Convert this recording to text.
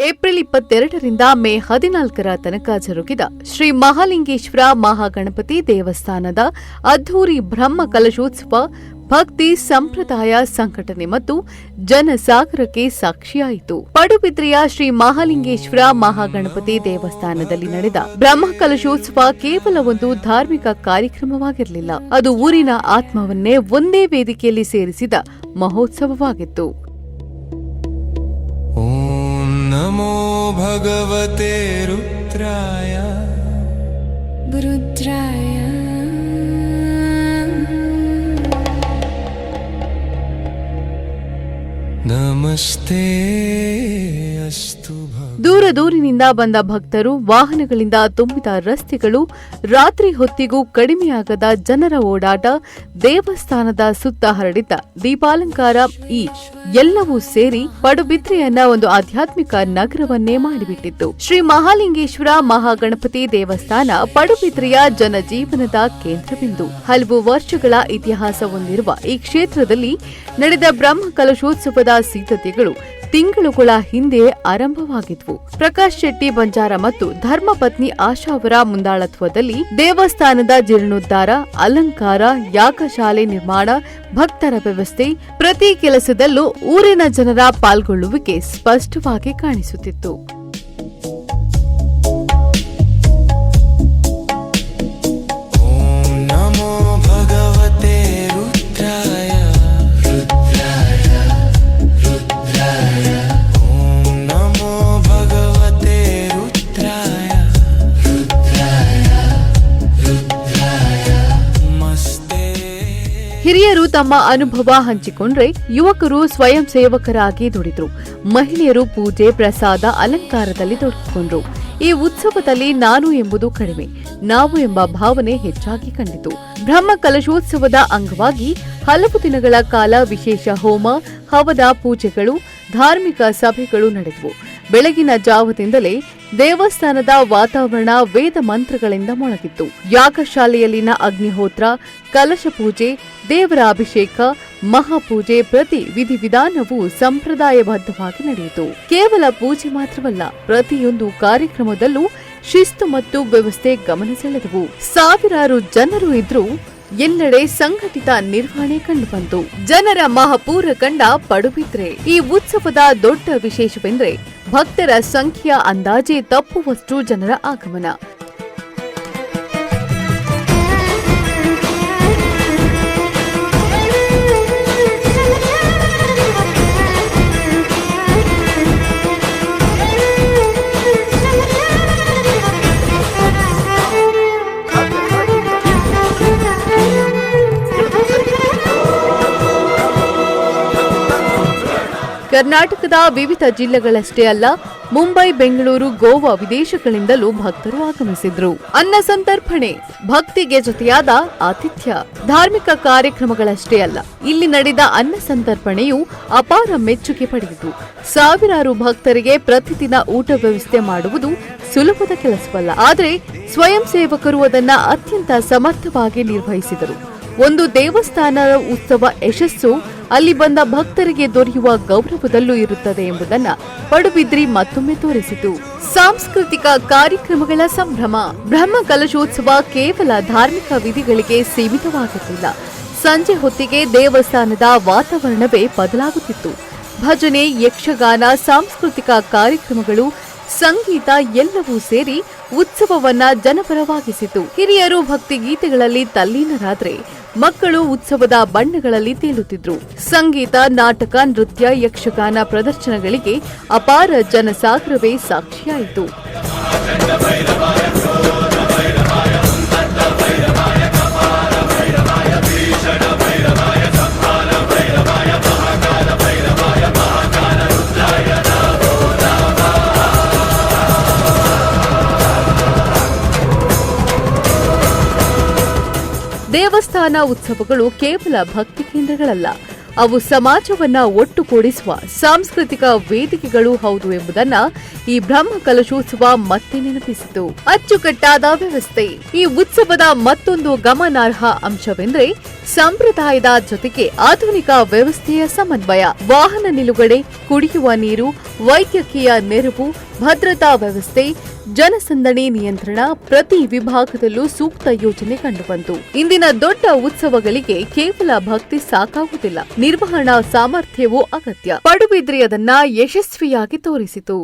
April 22ರಿಂದ May 14ರ ತನಕ ಜರುಗಿದ ಶ್ರೀ ಮಹಾಲಿಂಗೇಶ್ವರ ಮಹಾಗಣಪತಿ ದೇವಸ್ಥಾನದ ಅದ್ಧೂರಿ ಬ್ರಹ್ಮ ಕಲಶೋತ್ಸವ ಭಕ್ತಿ ಸಂಪ್ರದಾಯ ಸಂಘಟನೆ ಮತ್ತು ಜನಸಾಗರಕ್ಕೆ ಸಾಕ್ಷಿಯಾಯಿತು. ಪಡುಬಿದ್ರೆಯ ಶ್ರೀ ಮಹಾಲಿಂಗೇಶ್ವರ ಮಹಾಗಣಪತಿ ದೇವಸ್ಥಾನದಲ್ಲಿ ನಡೆದ ಬ್ರಹ್ಮ ಕಲಶೋತ್ಸವ ಕೇವಲ ಒಂದು ಧಾರ್ಮಿಕ ಕಾರ್ಯಕ್ರಮವಾಗಿರಲಿಲ್ಲ, ಅದು ಊರಿನ ಆತ್ಮವನ್ನೇ ಒಂದೇ ವೇದಿಕೆಯಲ್ಲಿ ಸೇರಿಸಿದ ಮಹೋತ್ಸವವಾಗಿತ್ತು. ನಮೋ ಭಗವತೆ ರುದ್ರಾಯ ನಮಸ್ತೆ ಅಸ್ತು. ದೂರ ದೂರಿನಿಂದ ಬಂದ ಭಕ್ತರು, ವಾಹನಗಳಿಂದ ತುಂಬಿದ ರಸ್ತೆಗಳು, ರಾತ್ರಿ ಹೊತ್ತಿಗೂ ಕಡಿಮೆಯಾಗದ ಜನರ ಓಡಾಟ, ದೇವಸ್ಥಾನದ ಸುತ್ತ ಹರಡಿದ್ದ ದೀಪಾಲಂಕಾರ, ಈ ಎಲ್ಲವೂ ಸೇರಿ ಪಡುಬಿದ್ರೆಯನ್ನ ಒಂದು ಆಧ್ಯಾತ್ಮಿಕ ನಗರವನ್ನೇ ಮಾಡಿಬಿಟ್ಟಿತ್ತು. ಶ್ರೀ ಮಹಾಲಿಂಗೇಶ್ವರ ಮಹಾಗಣಪತಿ ದೇವಸ್ಥಾನ ಪಡುಬಿದ್ರೆಯ ಜನಜೀವನದ ಕೇಂದ್ರಬಿಂದು. ಹಲವು ವರ್ಷಗಳ ಇತಿಹಾಸ ಹೊಂದಿರುವ ಈ ಕ್ಷೇತ್ರದಲ್ಲಿ ನಡೆದ ಬ್ರಹ್ಮ ಕಲಶೋತ್ಸವದ ಸಿದ್ಧತೆಗಳು ತಿಂಗಳುಗಳ ಹಿಂದೆ ಆರಂಭವಾಗಿದ್ವು. ಪ್ರಕಾಶ್ ಶೆಟ್ಟಿ ಬಂಜಾರ ಮತ್ತು ಧರ್ಮಪತ್ನಿ ಆಶಾ ಅವರ ಮುಂದಾಳತ್ವದಲ್ಲಿ ದೇವಸ್ಥಾನದ ಜೀರ್ಣೋದ್ಧಾರ, ಅಲಂಕಾರ, ಯಾಗಶಾಲೆ ನಿರ್ಮಾಣ, ಭಕ್ತರ ವ್ಯವಸ್ಥೆ, ಪ್ರತಿ ಕೆಲಸದಲ್ಲೂ ಊರಿನ ಜನರ ಪಾಲ್ಗೊಳ್ಳುವಿಕೆ ಸ್ಪಷ್ಟವಾಗಿ ಕಾಣಿಸುತ್ತಿತ್ತು. ಹಿರಿಯರು ತಮ್ಮ ಅನುಭವ ಹಂಚಿಕೊಂಡ್ರೆ, ಯುವಕರು ಸ್ವಯಂ ಸೇವಕರಾಗಿ ದುಡಿದ್ರು, ಮಹಿಳೆಯರು ಪೂಜೆ, ಪ್ರಸಾದ, ಅಲಂಕಾರದಲ್ಲಿ ತೊಡಗಿಕೊಂಡ್ರು. ಈ ಉತ್ಸವದಲ್ಲಿ ನಾನು ಎಂಬುದು ಕಡಿಮೆ, ನಾವು ಎಂಬ ಭಾವನೆ ಹೆಚ್ಚಾಗಿ ಕಂಡಿತು. ಬ್ರಹ್ಮ ಕಲಶೋತ್ಸವದ ಅಂಗವಾಗಿ ಹಲವು ದಿನಗಳ ಕಾಲ ವಿಶೇಷ ಹೋಮ, ಹವನ, ಪೂಜೆಗಳು, ಧಾರ್ಮಿಕ ಸಭೆಗಳು ನಡೆದವು. ಬೆಳಗಿನ ಜಾವದಿಂದಲೇ ದೇವಸ್ಥಾನದ ವಾತಾವರಣ ವೇದ ಮಂತ್ರಗಳಿಂದ ಮೊಳಗಿತ್ತು. ಯಾಗಶಾಲೆಯಲ್ಲಿನ ಅಗ್ನಿಹೋತ್ರ, ಕಲಶ ಪೂಜೆ, ದೇವರ ಅಭಿಷೇಕ, ಮಹಾಪೂಜೆ, ಪ್ರತಿ ವಿಧಿವಿಧಾನವೂ ಸಂಪ್ರದಾಯಬದ್ಧವಾಗಿ ನಡೆಯಿತು. ಕೇವಲ ಪೂಜೆ ಮಾತ್ರವಲ್ಲ, ಪ್ರತಿಯೊಂದು ಕಾರ್ಯಕ್ರಮದಲ್ಲೂ ಶಿಸ್ತು ಮತ್ತು ವ್ಯವಸ್ಥೆ ಗಮನ ಸೆಳೆದವು. ಸಾವಿರಾರು ಜನರು ಇದ್ರೂ ಎಲ್ಲೆಡೆ ಸಂಘಟಿತ ನಿರ್ವಹಣೆ ಕಂಡುಬಂತು. ಜನರ ಮಹಾಪೂರ ಕಂಡ ಪಡುಬಿದ್ರೆ. ಈ ಉತ್ಸವದ ದೊಡ್ಡ ವಿಶೇಷವೆಂದರೆ ಭಕ್ತರ ಸಂಖ್ಯೆಯ ಅಂದಾಜೆ ತಪ್ಪುವಷ್ಟು ಜನರ ಆಗಮನ. ಕರ್ನಾಟಕದ ವಿವಿಧ ಜಿಲ್ಲೆಗಳಷ್ಟೇ ಅಲ್ಲ, ಮುಂಬೈ, ಬೆಂಗಳೂರು, ಗೋವಾ, ವಿದೇಶಗಳಿಂದಲೂ ಭಕ್ತರು ಆಗಮಿಸಿದ್ರು. ಅನ್ನ ಸಂತರ್ಪಣೆ ಭಕ್ತಿಗೆ ಜೊತೆಯಾದ ಆತಿಥ್ಯ. ಧಾರ್ಮಿಕ ಕಾರ್ಯಕ್ರಮಗಳಷ್ಟೇ ಅಲ್ಲ, ಇಲ್ಲಿ ನಡೆದ ಅನ್ನ ಸಂತರ್ಪಣೆಯು ಅಪಾರ ಮೆಚ್ಚುಗೆ ಪಡೆಯಿತು. ಸಾವಿರಾರು ಭಕ್ತರಿಗೆ ಪ್ರತಿದಿನ ಊಟ ವ್ಯವಸ್ಥೆ ಮಾಡುವುದು ಸುಲಭದ ಕೆಲಸವಲ್ಲ, ಆದರೆ ಸ್ವಯಂ ಸೇವಕರು ಅದನ್ನ ಅತ್ಯಂತ ಸಮರ್ಥವಾಗಿ ನಿರ್ವಹಿಸಿದರು. ಒಂದು ದೇವಸ್ಥಾನದ ಉತ್ಸವ ಯಶಸ್ಸು ಅಲ್ಲಿ ಬಂದ ಭಕ್ತರಿಗೆ ದೊರೆಯುವ ಗೌರವದಲ್ಲೂ ಇರುತ್ತದೆ ಎಂಬುದನ್ನ ಪಡುಬಿದ್ರಿ ಮತ್ತೊಮ್ಮೆ ತೋರಿಸಿತು. ಸಾಂಸ್ಕೃತಿಕ ಕಾರ್ಯಕ್ರಮಗಳ ಸಂಭ್ರಮ. ಬ್ರಹ್ಮ ಕಲಶೋತ್ಸವ ಕೇವಲ ಧಾರ್ಮಿಕ ವಿಧಿಗಳಿಗೆ ಸೀಮಿತವಾಗಿರಲಿಲ್ಲ. ಸಂಜೆ ಹೊತ್ತಿಗೆ ದೇವಸ್ಥಾನದ ವಾತಾವರಣವೇ ಬದಲಾಗುತ್ತಿತ್ತು. ಭಜನೆ, ಯಕ್ಷಗಾನ, ಸಾಂಸ್ಕೃತಿಕ ಕಾರ್ಯಕ್ರಮಗಳು, ಸಂಗೀತ ಎಲ್ಲವೂ ಸೇರಿ ಉತ್ಸವವನ್ನ ಜನಪರವಾಗಿಸಿತು. ಹಿರಿಯರು ಭಕ್ತಿಗೀತೆಗಳಲ್ಲಿ ತಲ್ಲೀನರಾದ್ರೆ, ಮಕ್ಕಳು ಉತ್ಸವದ ಬಣ್ಣಗಳಲ್ಲಿ ತೇಲುತ್ತಿದ್ರು. ಸಂಗೀತ, ನಾಟಕ, ನೃತ್ಯ, ಯಕ್ಷಗಾನ ಪ್ರದರ್ಶನಗಳಿಗೆ ಅಪಾರ ಜನಸಾಗರವೇ ಸಾಕ್ಷಿಯಾಯಿತು. ದೇವಸ್ಥಾನ ಉತ್ಸವಗಳು ಕೇವಲ ಭಕ್ತಿ ಕೇಂದ್ರಗಳಲ್ಲ, ಅವು ಸಮಾಜವನ್ನ ಒಟ್ಟುಗೂಡಿಸುವ ಸಾಂಸ್ಕೃತಿಕ ವೇದಿಕೆಗಳು ಹೌದು ಎಂಬುದನ್ನ ಈ ಬ್ರಹ್ಮ ಕಲಶೋತ್ಸವ ಮತ್ತೆ ನೆನಪಿಸಿತು. ಅಚ್ಚುಕಟ್ಟಾದ ವ್ಯವಸ್ಥೆ. ಈ ಉತ್ಸವದ ಮತ್ತೊಂದು ಗಮನಾರ್ಹ ಅಂಶವೆಂದರೆ ಸಂಪ್ರದಾಯದ ಜೊತೆಗೆ ಆಧುನಿಕ ವ್ಯವಸ್ಥೆಯ ಸಮನ್ವಯ, ವಾಹನ ನಿಲುಗಡೆ, ಕುಡಿಯುವ ನೀರು, ವೈದ್ಯಕೀಯ ನೆರವು, ಭದ್ರತಾ ವ್ಯವಸ್ಥೆ, ಜನಸಂದಣಿ ನಿಯಂತ್ರಣ, ಪ್ರತಿ ವಿಭಾಗದಲ್ಲೂ ಸೂಕ್ತ ಯೋಜನೆ ಕಂಡುಬಂತು. ಇಂದಿನ ದೊಡ್ಡ ಉತ್ಸವಗಳಿಗೆ ಕೇವಲ ಭಕ್ತಿ ಸಾಕಾಗುವುದಿಲ್ಲ, ನಿರ್ವಹಣಾ ಸಾಮರ್ಥ್ಯವೂ ಅಗತ್ಯ. ಪಡುಬಿದ್ರಿ ಅದನ್ನ ಯಶಸ್ವಿಯಾಗಿ ತೋರಿಸಿತು.